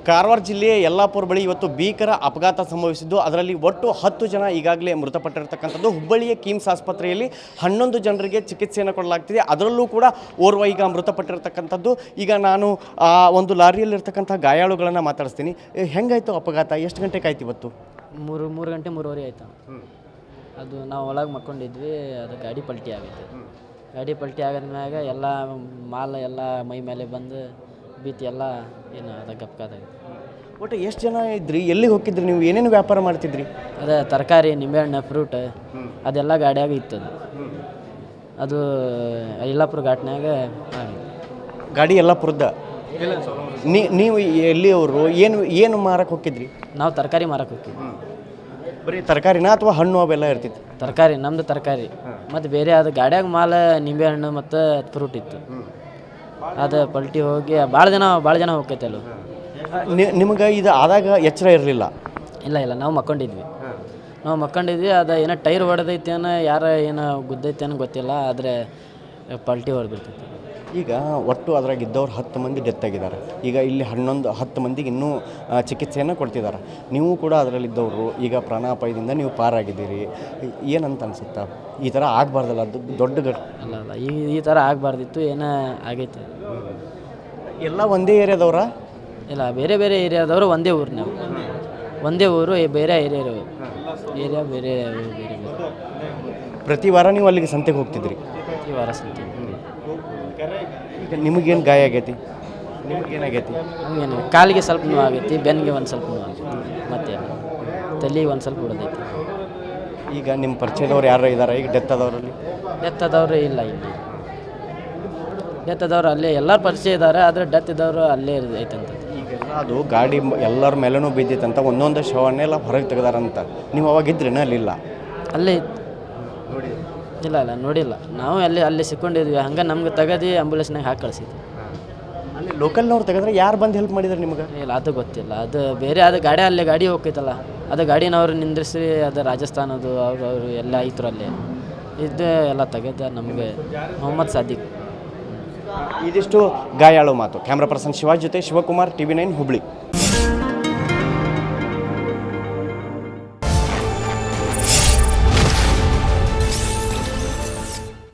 ಕಾರವಾರ ಜಿಲ್ಲೆಯ ಯಲ್ಲಾಪುರ ಬಳಿ ಇವತ್ತು ಭೀಕರ ಅಪಘಾತ ಸಂಭವಿಸಿದ್ದು. ಅದರಲ್ಲಿ ಒಟ್ಟು 10 ಜನ ಈಗಾಗಲೇ ಮೃತಪಟ್ಟಿರ್ತಕ್ಕಂಥದ್ದು. ಹುಬ್ಬಳ್ಳಿಯ ಕಿಮ್ಸ್ ಆಸ್ಪತ್ರೆಯಲ್ಲಿ 11 ಜನರಿಗೆ ಚಿಕಿತ್ಸೆಯನ್ನು ಕೊಡಲಾಗ್ತಿದೆ. ಅದರಲ್ಲೂ ಕೂಡ ಓರ್ವ ಈಗ ಮೃತಪಟ್ಟಿರ್ತಕ್ಕಂಥದ್ದು. ಈಗ ನಾನು ಒಂದು ಲಾರಿಯಲ್ಲಿರ್ತಕ್ಕಂಥ ಗಾಯಾಳುಗಳನ್ನು ಮಾತಾಡಿಸ್ತೀನಿ. ಹೆಂಗಾಯಿತು ಅಪಘಾತ? ಎಷ್ಟು ಗಂಟೆಗೆ ಆಯ್ತು ಇವತ್ತು? ಮೂರು ಗಂಟೆ 3:30 ಆಯಿತು. ಅದು ನಾವು ಒಳಗೆ ಮಕ್ಕೊಂಡಿದ್ವಿ, ಅದು ಗಾಡಿ ಪಲ್ಟಿ ಆಗೈತೆ. ಗಾಡಿ ಪಲ್ಟಿ ಆಗೋದ್ಮ್ಯಾಗ ಎಲ್ಲ ಮಾಲ್ ಎಲ್ಲ ಮೈ ಮೇಲೆ ಬಂದು ಬೀತಿ ಎಲ್ಲ ಏನು ಅದು ಗಪ್ಕಾದಾಗಿತ್ತು. ಒಟ್ಟು ಎಷ್ಟು ಜನ ಇದ್ರಿ? ಎಲ್ಲಿಗೆ ಹೋಗಿದ್ರಿ ನೀವು? ಏನೇನು ವ್ಯಾಪಾರ ಮಾಡ್ತಿದ್ರಿ? ಅದೇ ತರಕಾರಿ, ನಿಂಬೆಹಣ್ಣು, ಫ್ರೂಟ್ ಅದೆಲ್ಲ ಗಾಡಿಯಾಗ ಇತ್ತದು. ಅದು ಯಲ್ಲಾಪುರ ಘಾಟ್ನಾಗ ಗಾಡಿ ಯಲ್ಲಾಪುರದ. ನೀವು ಎಲ್ಲಿಯವರು? ಏನು ಮಾರಕ್ಕೆ ಹೋಗಿದ್ರಿ? ನಾವು ತರಕಾರಿ ಮಾರಕ್ಕೆ ಹೋಗ್ತೀವಿ. ಬರೀ ತರಕಾರಿನ ಅಥವಾ ಹಣ್ಣು ಅವೆಲ್ಲ ಇರ್ತಿತ್ತು? ತರಕಾರಿ, ನಮ್ಮದು ತರಕಾರಿ. ಮತ್ತು ಬೇರೆ ಅದು ಗಾಡಿಯಾಗ ಮಾಲ ನಿಂಬೆಹಣ್ಣು ಮತ್ತು ಫ್ರೂಟ್ ಇತ್ತು. ಅದು ಪಲ್ಟಿ ಹೋಗಿ ಭಾಳ ಜನ ಹೋಗ್ತೈತೆ ಅಲ್ಲೂ. ನಿಮಗೆ ಇದು ಆದಾಗ ಎಚ್ಚರ ಇರಲಿಲ್ಲ? ಇಲ್ಲ, ನಾವು ಮಕ್ಕೊಂಡಿದ್ವಿ. ಅದು ಏನೋ ಟೈರ್ ಹೊಡೆದೈತೇನೋ, ಏನೋ ಗುದ್ದೈತೇನೋ ಗೊತ್ತಿಲ್ಲ, ಆದರೆ ಪಲ್ಟಿ ಹೊಡೆದಿರ್ತೈತಿ. ಈಗ ಒಟ್ಟು ಅದ್ರಾಗಿದ್ದವ್ರು 10 ಮಂದಿ ಡೆತ್ ಆಗಿದ್ದಾರೆ. ಈಗ ಇಲ್ಲಿ 10 ಮಂದಿಗೆ ಇನ್ನೂ ಚಿಕಿತ್ಸೆಯನ್ನು ಕೊಡ್ತಿದ್ದಾರೆ. ನೀವು ಕೂಡ ಅದರಲ್ಲಿದ್ದವರು. ಈಗ ಪ್ರಾಣಾಪಾಯದಿಂದ ನೀವು ಪಾರಾಗಿದ್ದೀರಿ. ಏನಂತ ಅನಿಸುತ್ತಾ? ಈ ಥರ ಆಗಬಾರ್ದಲ್ಲ, ಅದು ದೊಡ್ಡ ಅಲ್ಲ ಈ ಥರ ಆಗಬಾರ್ದಿತ್ತು. ಏನೋ ಆಗೈತೆ. ಎಲ್ಲ ಒಂದೇ ಏರಿಯಾದವ್ರ? ಇಲ್ಲ, ಬೇರೆ ಏರಿಯಾದವರು. ಒಂದೇ ಊರು, ನಾವು ಒಂದೇ ಊರು, ಬೇರೆ ಏರಿಯಾ ಬೇರೆ. ಪ್ರತಿ ವಾರ ನೀವು ಅಲ್ಲಿಗೆ ಸಂತೆಗೆ ಹೋಗ್ತಿದ್ರಿ? ಪ್ರತಿ ವಾರ ಸಂತೆ. ಈಗ ನಿಮಗೇನು ಗಾಯ ಆಗೈತಿ? ನಿಮಗೇನಾಗೈತಿ? ನಮಗೇನು ಕಾಲಿಗೆ ಸ್ವಲ್ಪ ನೋವು ಆಗೈತಿ, ಬೆನ್ನಿಗೆ ಒಂದು ಸ್ವಲ್ಪ ನೋವು ಆಗೈತಿ, ಮತ್ತೆ ತಲೆಗೆ ಒಂದು ಸ್ವಲ್ಪ ಹೊಡೆದೈತಿ. ಈಗ ನಿಮ್ಮ ಪರಿಚಯದವ್ರು ಯಾರು ಇದ್ದಾರೆ ಈಗ ಡೆತ್ ಆದವರಲ್ಲಿ? ಡೆತ್ ಆದವರು ಇಲ್ಲ. ಡೆತ್ ಆದವರು ಅಲ್ಲೇ ಎಲ್ಲರ ಪರಿಚಯ ಇದ್ದಾರೆ, ಆದರೆ ಡೆತ್ ಇದ್ದವರು ಅಲ್ಲೇ ಐತಂತ. ಈಗೆಲ್ಲ ಅದು ಗಾಡಿ ಎಲ್ಲರ ಮೇಲೂ ಬಿದ್ದಿತ್ತಂತ, ಒಂದೊಂದು ಶವನ್ನೆಲ್ಲ ಹೊರಗೆ ತೆಗೆದಾರಂತ. ನೀವು ಅವಾಗಿದ್ರೇನ? ಅಲ್ಲಿಲ್ಲ? ಅಲ್ಲೇ ನೋಡಿ. ಇಲ್ಲ ನೋಡಿಲ್ಲ. ನಾವು ಅಲ್ಲಿ ಸಿಕ್ಕೊಂಡಿದ್ವಿ. ಹಂಗೆ ನಮ್ಗೆ ತೆಗೆದು ಆಂಬುಲೆನ್ಸ್ನಾಗ ಹಾಕಿ ಕಳಿಸಿದ್ವಿ. ಅಲ್ಲಿ ಲೋಕಲ್ನವ್ರು ತೆಗೆದ್ರೆ ಯಾರು ಬಂದು ಹೆಲ್ಪ್ ಮಾಡಿದ್ರು ನಿಮಗೆ? ಇಲ್ಲ, ಅದು ಗೊತ್ತಿಲ್ಲ. ಅದು ಬೇರೆ, ಅದು ಗಾಡಿ ಹೋಗ್ತೈತಲ್ಲ, ಅದು ಗಾಡಿನವ್ರು ನಿಂದ್ರಿಸಿ, ಅದು ರಾಜಸ್ಥಾನದು ಅವರು ಎಲ್ಲ ಐತರು ಅಲ್ಲೇ ಇದ್ದು ಎಲ್ಲ ತೆಗೆದ ನಮಗೆ. ಮೊಹಮ್ಮದ್ ಸಾದಿಕ್. ಇದಿಷ್ಟು ಗಾಯಾಳು ಮಾತು. ಕ್ಯಾಮ್ರಾ ಪರ್ಸನ್ ಶಿವಾಜ್ ಜೊತೆ ಶಿವಕುಮಾರ್, TV9 ಹುಬ್ಳಿ.